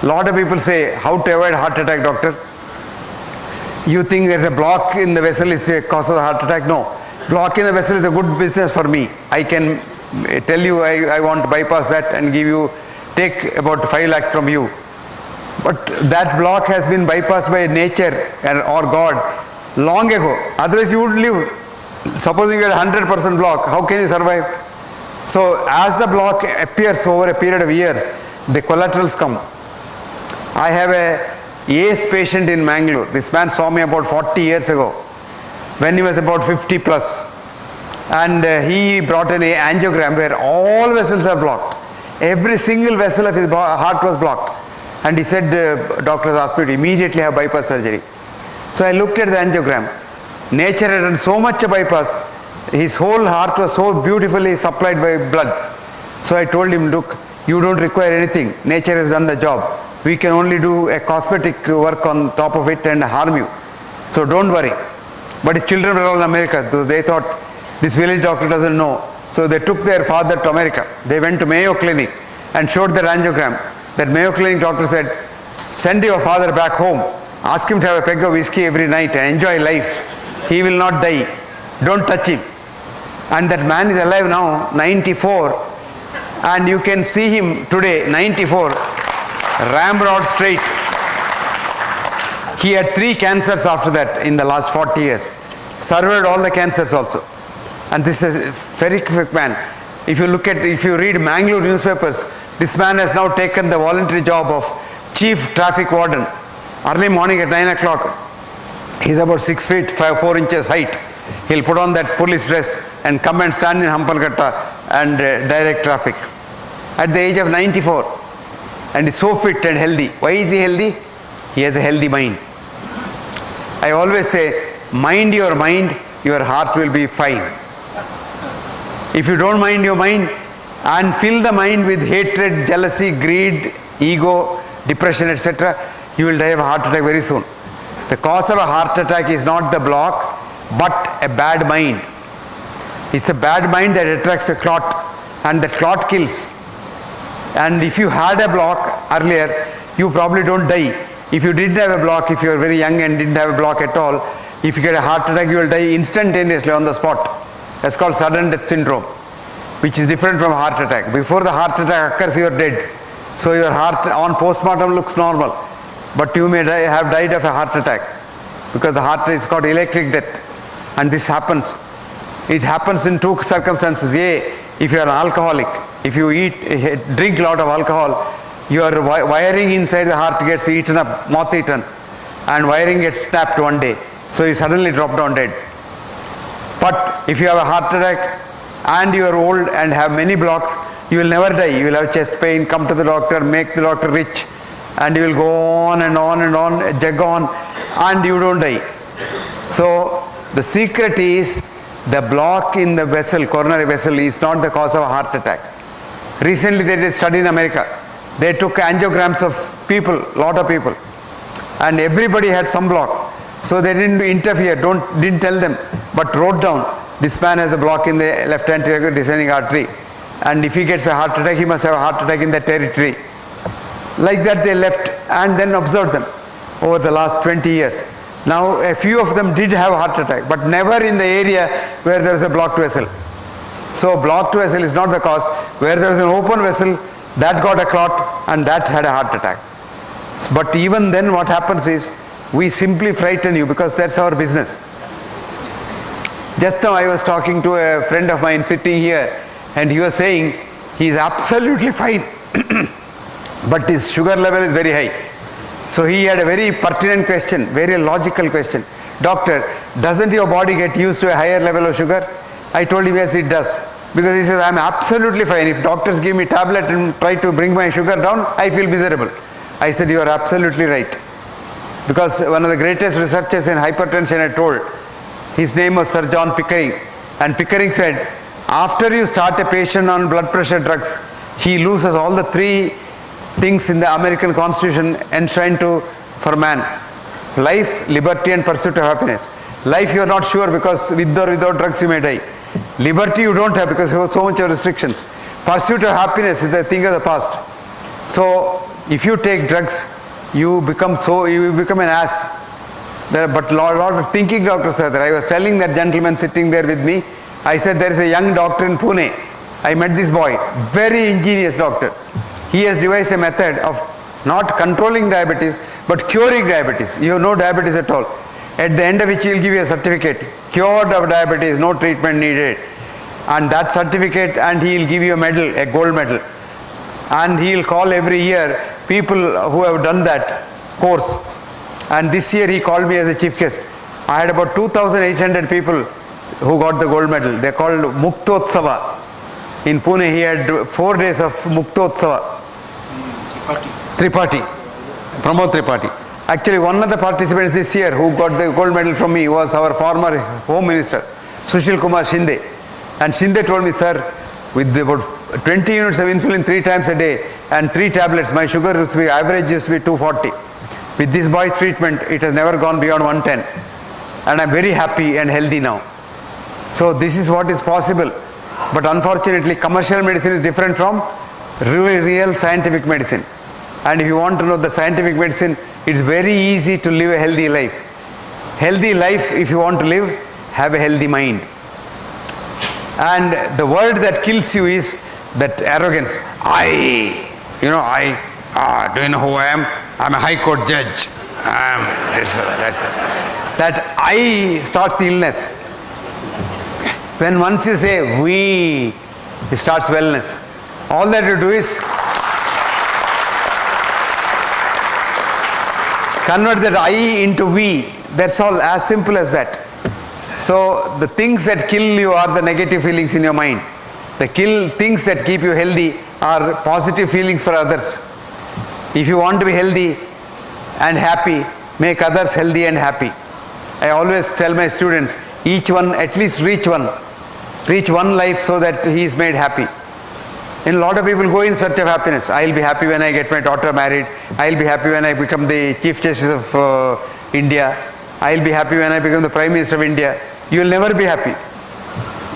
Lot of people say, how to avoid heart attack, doctor? You think there's a block in the vessel is a cause of the heart attack? No. Block in the vessel is a good business for me. I can tell you I want to bypass that and take about 5 lakhs from you. But that block has been bypassed by nature or God long ago. Otherwise you would live. Supposing you had 100% block, how can you survive? So as the block appears over a period of years, the collaterals come. I have a ACE patient in Mangalore. This man saw me about 40 years ago when he was about 50 plus. And he brought an angiogram where all vessels are blocked. Every single vessel of his heart was blocked. And he said, doctors asked me to immediately have bypass surgery. So I looked at the angiogram. Nature had done so much a bypass. His whole heart was so beautifully supplied by blood. So I told him, look, you don't require anything. Nature has done the job. We can only do a cosmetic work on top of it and harm you. So don't worry. But his children were all in America. So they thought, this village doctor doesn't know. So they took their father to America. They went to Mayo Clinic and showed their angiogram. That Mayo Clinic doctor said, send your father back home. Ask him to have a peg of whiskey every night and enjoy life. He will not die. Don't touch him. And that man is alive now, 94. And you can see him today, 94, ramrod straight. He had 3 cancers after that in the last 40 years. Survived all the cancers also. And this is a very quick man. If you read Mangalore newspapers, this man has now taken the voluntary job of chief traffic warden. Early morning at 9 o'clock, he's about 6 feet 4 inches height. He'll put on that police dress and come and stand in Hampalkatta and direct traffic. At the age of 94. And he's so fit and healthy. Why is he healthy? He has a healthy mind. I always say, mind your mind, your heart will be fine. If you don't mind your mind and fill the mind with hatred, jealousy, greed, ego, depression, etc., you will die of a heart attack very soon. The cause of a heart attack is not the block, but a bad mind. It's a bad mind that attracts a clot, and that clot kills. And if you had a block earlier, you probably don't die. If you didn't have a block, if you are very young and didn't have a block at all, if you get a heart attack, you will die instantaneously on the spot. That's called sudden death syndrome, which is different from heart attack. Before the heart attack occurs, you are dead. So your heart on postmortem looks normal, but you may have died of a heart attack, because the heart is called electric death. And this happens. It happens in 2 circumstances. A, if you are an alcoholic, if you drink a lot of alcohol, your wiring inside the heart gets eaten up, moth eaten, and wiring gets snapped one day. So you suddenly drop down dead. But if you have a heart attack and you are old and have many blocks, you will never die. You will have chest pain, come to the doctor, make the doctor rich, and you will go on and on and on, jug on, and you don't die. So the secret is the block in the vessel, coronary vessel, is not the cause of a heart attack. Recently they did a study in America. They took angiograms of people, lot of people, and everybody had some block. So they didn't interfere, didn't tell them, but wrote down, this man has a block in the left anterior descending artery, and if he gets a heart attack, he must have a heart attack in that territory. Like that they left and then observed them over the last 20 years. Now a few of them did have a heart attack, but never in the area where there is a blocked vessel. So blocked vessel is not the cause. Where there is an open vessel, that got a clot and that had a heart attack. But even then what happens is, we simply frighten you, because that's our business. Just now I was talking to a friend of mine sitting here, and he was saying he is absolutely fine, but his sugar level is very high. So he had a very pertinent question, very logical question. Doctor, doesn't your body get used to a higher level of sugar? I told him, yes, it does. Because he says, I'm absolutely fine. If doctors give me tablet and try to bring my sugar down, I feel miserable. I said, you are absolutely right. Because one of the greatest researchers in hypertension I told, his name was Sir John Pickering. And Pickering said, after you start a patient on blood pressure drugs, he loses all the 3 things in the American Constitution enshrined for man: life, liberty, and pursuit of happiness. Life you are not sure, because with or without drugs you may die. Liberty you don't have because you have so much of restrictions. Pursuit of happiness is the thing of the past. So If you take drugs, you become an ass. But lot of thinking doctors are there. I was telling that gentleman sitting there with me, I said there is a young doctor in Pune. I met this boy, very ingenious doctor. He has devised a method of not controlling diabetes, but curing diabetes. You have no diabetes at all. At the end of which he will give you a certificate, cured of diabetes, no treatment needed. And that certificate, and he will give you a medal, a gold medal. And he will call every year people who have done that course. And this year he called me as a chief guest. I had about 2,800 people who got the gold medal. They called Muktotsava. In Pune he had 4 days of Muktotsava. Tripathi. Pramod Tripathi. Actually, one of the participants this year who got the gold medal from me was our former Home Minister, Sushil Kumar Shinde. And Shinde told me, sir, with about 20 units of insulin 3 times a day and 3 tablets, my sugar used to be, average used to be 240. With this boy's treatment, it has never gone beyond 110. And I'm very happy and healthy now. So this is what is possible. But unfortunately, commercial medicine is different from real scientific medicine. And if you want to know the scientific medicine, it's very easy to live a healthy life. Healthy life, if you want to live, have a healthy mind. And the word that kills you is that arrogance. Do you know who I am? I'm a high court judge. I'm this, that I starts the illness. When once you say we, it starts wellness. All that you do is convert that I into we. That's all, as simple as that. So the things that kill you are the negative feelings in your mind. The things that keep you healthy are positive feelings for others. If you want to be healthy and happy, make others healthy and happy. I always tell my students, each one, at least reach one life so that he is made happy. And a lot of people go in search of happiness. I'll be happy when I get my daughter married. I'll be happy when I become the Chief Justice of India. I'll be happy when I become the Prime Minister of India. You will never be happy.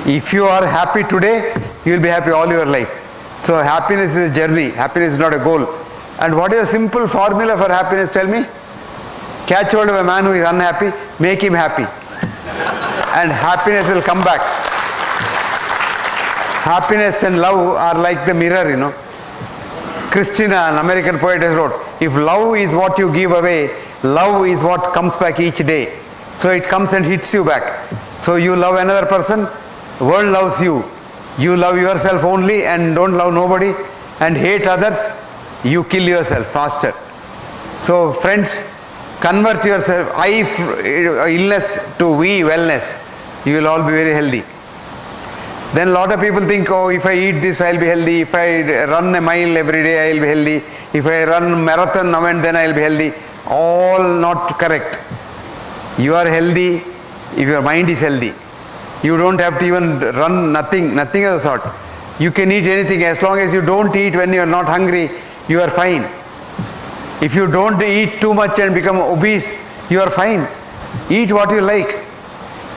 If you are happy today, you will be happy all your life. So happiness is a journey. Happiness is not a goal. And what is a simple formula for happiness? Tell me. Catch hold of a man who is unhappy, make him happy. And happiness will come back. Happiness and love are like the mirror, you know. Christina, an American poet, has wrote, if love is what you give away, love is what comes back each day. So it comes and hits you back. So you love another person, the world loves you. You love yourself only and don't love nobody and hate others, you kill yourself faster. So friends, convert yourself, illness to we, wellness. You will all be very healthy. Then a lot of people think, oh, if I eat this, I'll be healthy. If I run a mile every day, I'll be healthy. If I run marathon now and then, I'll be healthy. All not correct. You are healthy if your mind is healthy. You don't have to even run nothing of the sort. You can eat anything as long as you don't eat when you are not hungry, you are fine. If you don't eat too much and become obese, you are fine. Eat what you like.